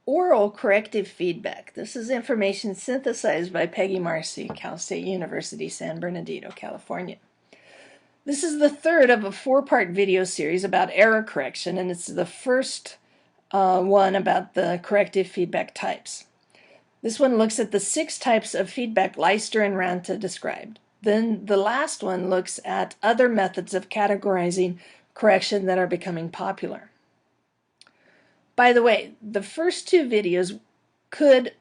Oral corrective feedback. This is information synthesized by Peggy Marcy, Cal State University, San Bernardino, California. This is the third of a four-part video series about error correction, and it's the first one about the corrective feedback types. This one looks at the 6 types of feedback Lyster and Ranta described. Then the last one looks at other methods of categorizing correction that are becoming popular. By the way, the first 2 videos could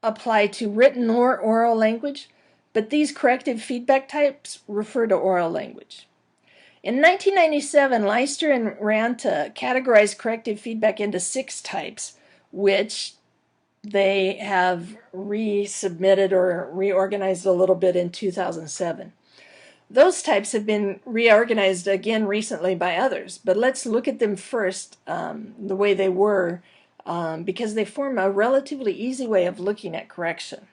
apply to written or oral language, but these corrective feedback types refer to oral language. In 1997, Lyster and Ranta categorized corrective feedback into 6 types, which they have resubmitted or reorganized a little bit in 2007. Those types have been reorganized again recently by others, but let's look at them first the way they were because they form a relatively easy way of looking at correction.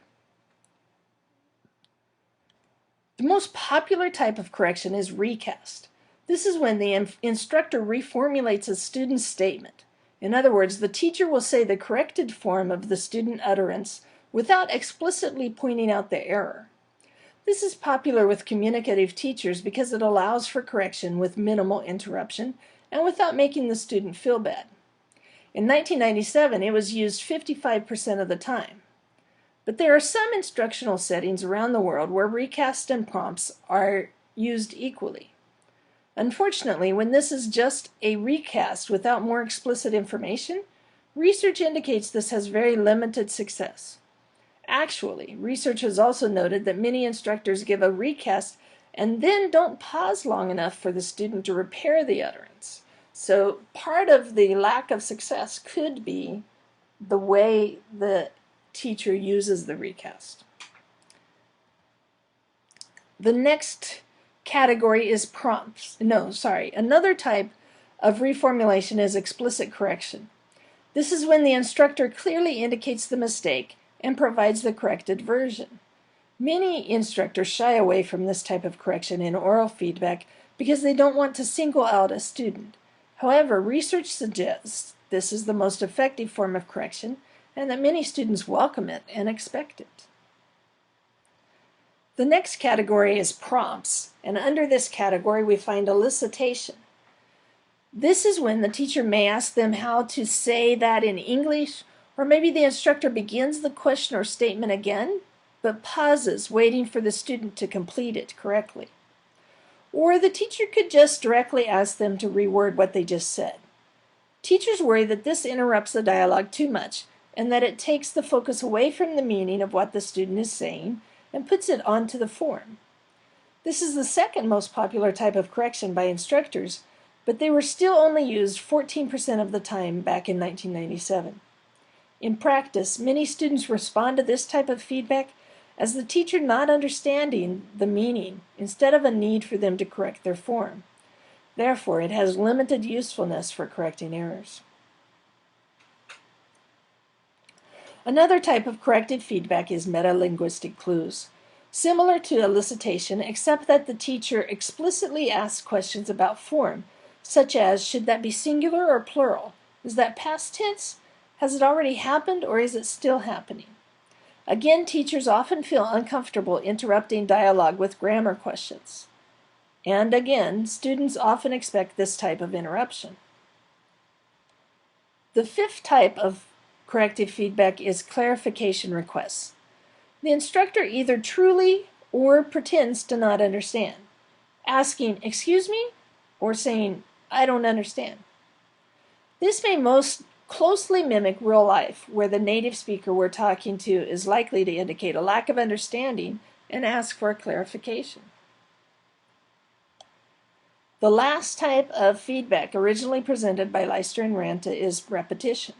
The most popular type of correction is recast. This is when the instructor reformulates a student's statement. In other words, the teacher will say the corrected form of the student utterance without explicitly pointing out the error. This is popular with communicative teachers because it allows for correction with minimal interruption and without making the student feel bad. In 1997, it was used 55% of the time. But there are some instructional settings around the world where recasts and prompts are used equally. Unfortunately, when this is just a recast without more explicit information, research indicates this has very limited success. Actually, research has also noted that many instructors give a recast and then don't pause long enough for the student to repair the utterance. So part of the lack of success could be the way the teacher uses the recast. The next category is prompts. Another type of reformulation is explicit correction. This is when the instructor clearly indicates the mistake and provides the corrected version. Many instructors shy away from this type of correction in oral feedback because they don't want to single out a student. However, research suggests this is the most effective form of correction and that many students welcome it and expect it. The next category is prompts, and under this category we find elicitation. This is when the teacher may ask them how to say that in English, or maybe the instructor begins the question or statement again, but pauses, waiting for the student to complete it correctly. Or the teacher could just directly ask them to reword what they just said. Teachers worry that this interrupts the dialogue too much, and that it takes the focus away from the meaning of what the student is saying and puts it onto the form. This is the second most popular type of correction by instructors, but they were still only used 14% of the time back in 1997. In practice, many students respond to this type of feedback as the teacher not understanding the meaning instead of a need for them to correct their form. Therefore, it has limited usefulness for correcting errors. Another type of corrected feedback is metalinguistic clues, similar to elicitation except that the teacher explicitly asks questions about form, such as, should that be singular or plural? Is that past tense? Has it already happened or is it still happening? Again, teachers often feel uncomfortable interrupting dialogue with grammar questions. And again, students often expect this type of interruption. The fifth type of corrective feedback is clarification requests. The instructor either truly or pretends to not understand, asking, "Excuse me?" or saying, "I don't understand." This may most closely mimic real life, where the native speaker we're talking to is likely to indicate a lack of understanding and ask for a clarification. The last type of feedback originally presented by Lyster and Ranta is repetition.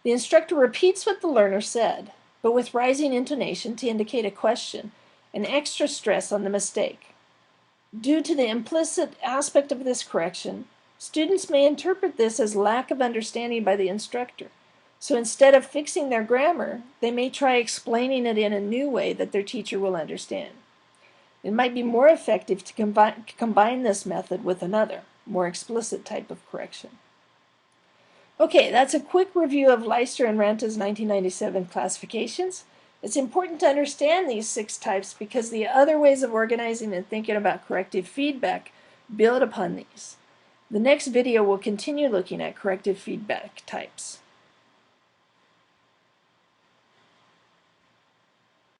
The instructor repeats what the learner said, but with rising intonation to indicate a question and extra stress on the mistake. Due to the implicit aspect of this correction, students may interpret this as lack of understanding by the instructor. So instead of fixing their grammar, they may try explaining it in a new way that their teacher will understand. It might be more effective to combine this method with another, more explicit type of correction. Okay, that's a quick review of Lyster and Ranta's 1997 classifications. It's important to understand these 6 types because the other ways of organizing and thinking about corrective feedback build upon these. The next video will continue looking at corrective feedback types.